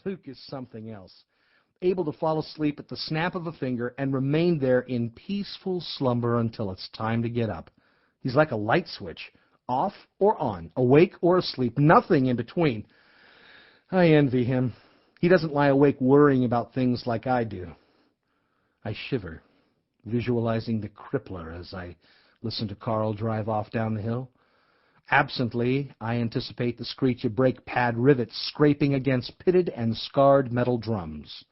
Luke is something else, able to fall asleep at the snap of a finger and remain there in peaceful slumber until it's time to get up. He's like a light switch, off or on, awake or asleep, nothing in between. I envy him. He doesn't lie awake worrying about things like I do. I shiver, visualizing the crippler as I listen to Carl drive off down the hill. Absently, I anticipate the screech of brake pad rivets scraping against pitted and scarred metal drums.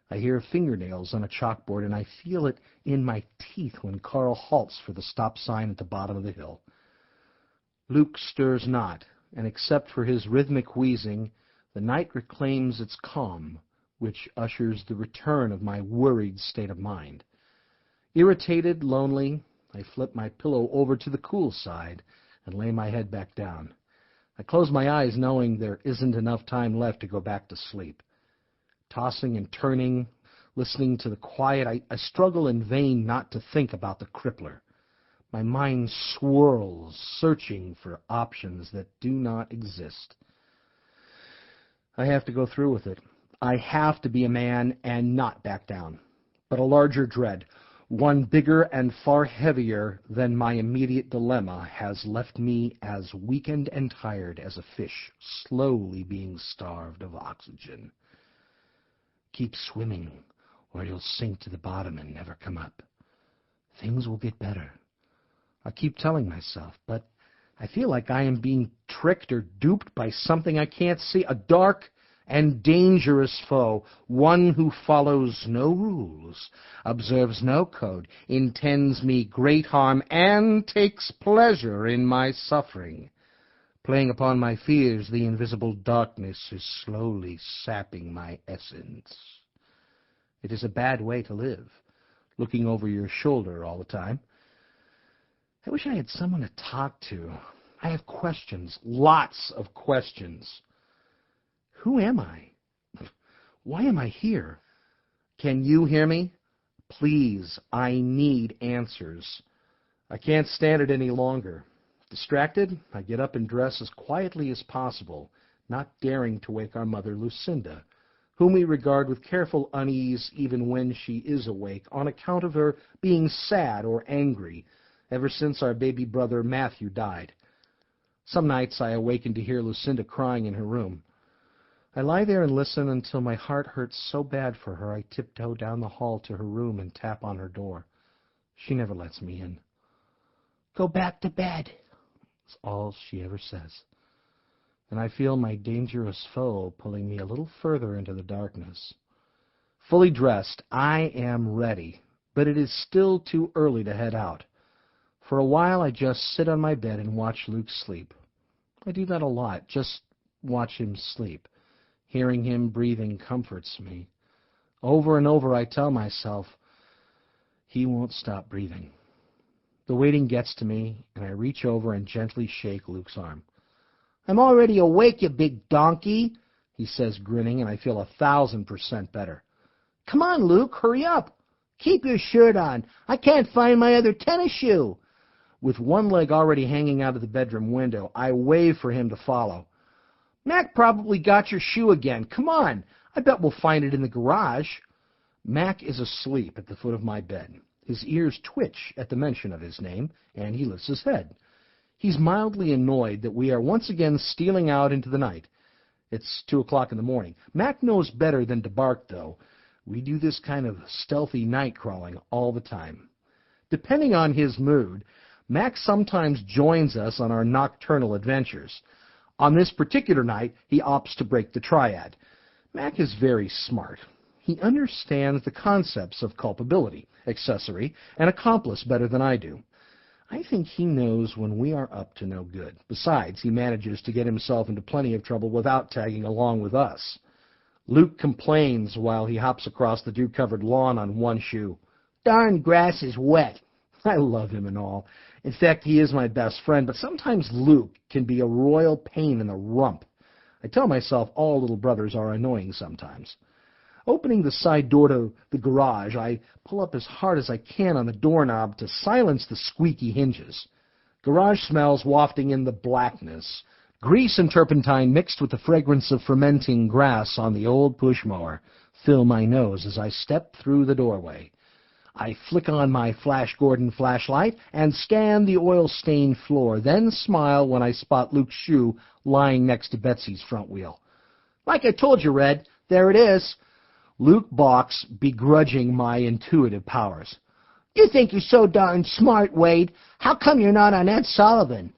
I hear fingernails on a chalkboard, and I feel it in my teeth when Carl halts for the stop sign at the bottom of the hill. Luke stirs not, and except for his rhythmic wheezing, the night reclaims its calm, which ushers the return of my worried state of mind. Irritated, lonely, I flip my pillow over to the cool side and lay my head back down. I close my eyes knowing there isn't enough time left to go back to sleep. Tossing and turning, listening to the quiet, I struggle in vain not to think about the crippler. My mind swirls, searching for options that do not exist. I have to go through with it. I have to be a man and not back down. But a larger dread, one bigger and far heavier than my immediate dilemma, has left me as weakened and tired as a fish slowly being starved of oxygen. Keep swimming, or you'll sink to the bottom and never come up. Things will get better. I keep telling myself, but I feel like I am being tricked or duped by something I can't see, a dark and dangerous foe, one who follows no rules, observes no code, intends me great harm, and takes pleasure in my suffering. Playing upon my fears, the invisible darkness is slowly sapping my essence. It is a bad way to live, looking over your shoulder all the time. I wish I had someone to talk to. I have questions, lots of questions. Who am I? Why am I here? Can you hear me? Please, I need answers. I can't stand it any longer. Distracted, I get up and dress as quietly as possible, not daring to wake our mother, Lucinda, whom we regard with careful unease even when she is awake, on account of her being sad or angry ever since our baby brother Matthew died. Some nights I awaken to hear Lucinda crying in her room. I lie there and listen until my heart hurts so bad for her I tiptoe down the hall to her room and tap on her door. She never lets me in. "Go back to bed," is all she ever says. And I feel my dangerous foe pulling me a little further into the darkness. Fully dressed, I am ready, but it is still too early to head out. For a while I just sit on my bed and watch Luke sleep. I do that a lot, just watch him sleep. Hearing him breathing comforts me. Over and over I tell myself, he won't stop breathing. The waiting gets to me, and I reach over and gently shake Luke's arm. "I'm already awake, you big donkey," he says, grinning, and I feel 1,000% better. "Come on, Luke, hurry up. Keep your shirt on. I can't find my other tennis shoe." With one leg already hanging out of the bedroom window, I wave for him to follow. "Mac probably got your shoe again. Come on. I bet we'll find it in the garage." Mac is asleep at the foot of my bed. His ears twitch at the mention of his name, and he lifts his head. He's mildly annoyed that we are once again stealing out into the night. It's 2 o'clock in the morning. Mac knows better than to bark, though. We do this kind of stealthy night crawling all the time. Depending on his mood, Mac sometimes joins us on our nocturnal adventures. On this particular night, he opts to break the triad. Mac is very smart. He understands the concepts of culpability, accessory, and accomplice better than I do. I think he knows when we are up to no good. Besides, he manages to get himself into plenty of trouble without tagging along with us. Luke complains while he hops across the dew-covered lawn on one shoe. "Darn grass is wet." I love him and all. In fact, he is my best friend, but sometimes Luke can be a royal pain in the rump. I tell myself all little brothers are annoying sometimes. Opening the side door to the garage, I pull up as hard as I can on the doorknob to silence the squeaky hinges. Garage smells wafting in the blackness. Grease and turpentine mixed with the fragrance of fermenting grass on the old push-mower fill my nose as I step through the doorway. I flick on my Flash Gordon flashlight and scan the oil-stained floor, then smile when I spot Luke's shoe lying next to Betsy's front wheel. "Like I told you, Red, there it is." Luke balks, begrudging my intuitive powers. "You think you're so darn smart, Wade. How come you're not on Ed Sullivan?"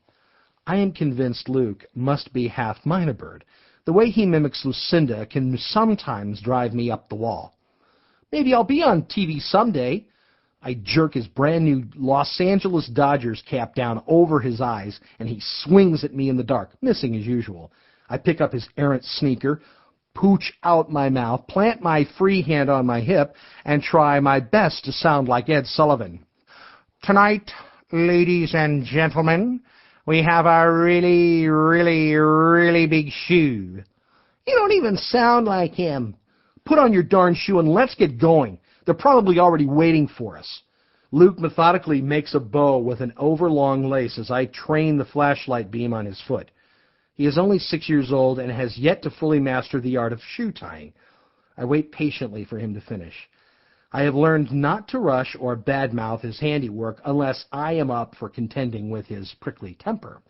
I am convinced Luke must be half Minabird. The way he mimics Lucinda can sometimes drive me up the wall. "Maybe I'll be on TV someday." I jerk his brand-new Los Angeles Dodgers cap down over his eyes, and he swings at me in the dark, missing as usual. I pick up his errant sneaker, pooch out my mouth, plant my free hand on my hip, and try my best to sound like Ed Sullivan. "Tonight, ladies and gentlemen, we have a really, really, really big shoe." "You don't even sound like him." "Put on your darn shoe and let's get going. They're probably already waiting for us." Luke methodically makes a bow with an overlong lace as I train the flashlight beam on his foot. He is only 6 years old and has yet to fully master the art of shoe tying. I wait patiently for him to finish. I have learned not to rush or badmouth his handiwork unless I am up for contending with his prickly temper.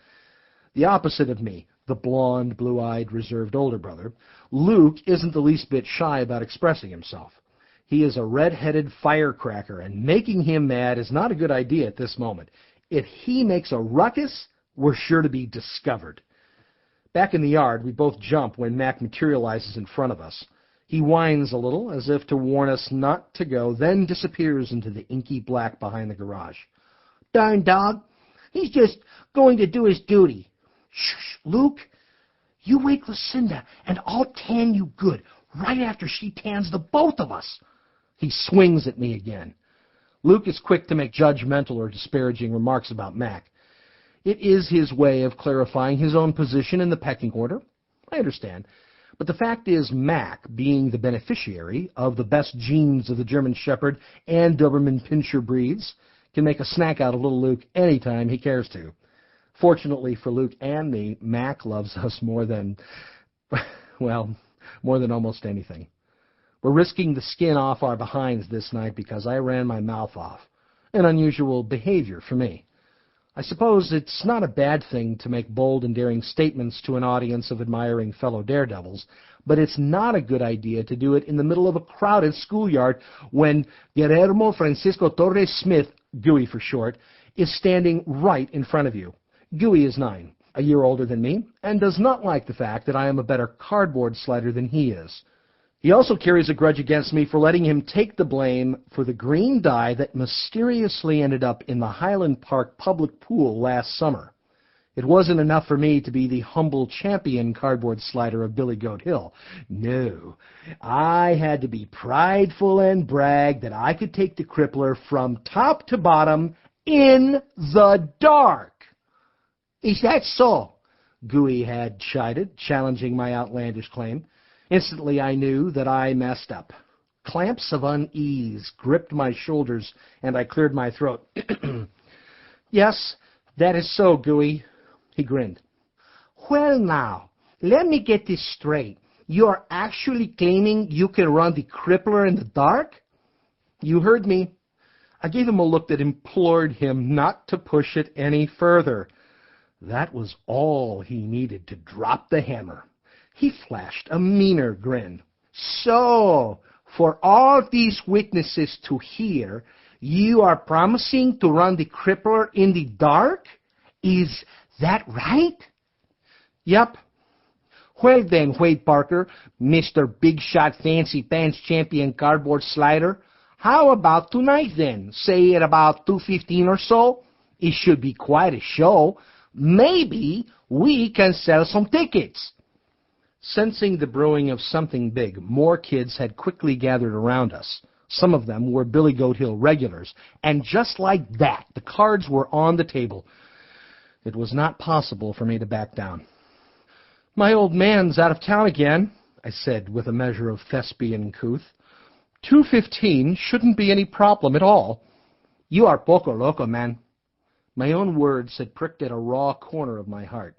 The opposite of me, the blond, blue-eyed, reserved older brother, Luke isn't the least bit shy about expressing himself. He is a red-headed firecracker, and making him mad is not a good idea at this moment. If he makes a ruckus, we're sure to be discovered. Back in the yard, we both jump when Mac materializes in front of us. He whines a little, as if to warn us not to go, then disappears into the inky black behind the garage. "Darn dog, he's just going to do his duty." "Shh, Luke, you wake Lucinda, and I'll tan you good, right after she tans the both of us." He swings at me again. Luke is quick to make judgmental or disparaging remarks about Mac. It is his way of clarifying his own position in the pecking order. I understand. But the fact is, Mac, being the beneficiary of the best genes of the German Shepherd and Doberman Pinscher breeds, can make a snack out of little Luke any time he cares to. Fortunately for Luke and me, Mac loves us more than almost anything. We're risking the skin off our behinds this night because I ran my mouth off. An unusual behavior for me. I suppose it's not a bad thing to make bold and daring statements to an audience of admiring fellow daredevils, but it's not a good idea to do it in the middle of a crowded schoolyard when Guillermo Francisco Torres Smith, Gooey for short, is standing right in front of you. Gooey is 9, a year older than me, and does not like the fact that I am a better cardboard slider than he is. He also carries a grudge against me for letting him take the blame for the green dye that mysteriously ended up in the Highland Park public pool last summer. It wasn't enough for me to be the humble champion cardboard slider of Billy Goat Hill. No, I had to be prideful and brag that I could take the crippler from top to bottom in the dark. "Is that so?" Gooey had chided, challenging my outlandish claim. Instantly I knew that I messed up. Clamps of unease gripped my shoulders, and I cleared my throat. "Yes, that is so, Gooey." He grinned. "Well now, let me get this straight. You're actually claiming you can run the crippler in the dark?" "You heard me." I gave him a look that implored him not to push it any further. That was all he needed to drop the hammer. He flashed a meaner grin. "So, for all these witnesses to hear, you are promising to run the crippler in the dark? Is that right?" "Yep." "Well then, Wade Parker, Mr. Big Shot Fancy Pants Champion Cardboard Slider, how about tonight then? Say at about 2:15 or so? It should be quite a show. Maybe we can sell some tickets." Sensing the brewing of something big, more kids had quickly gathered around us. Some of them were Billy Goat Hill regulars, and just like that, the cards were on the table. It was not possible for me to back down. "My old man's out of town again," I said with a measure of thespian couth. 2:15 shouldn't be any problem at all." "You are poco loco, man." My own words had pricked at a raw corner of my heart.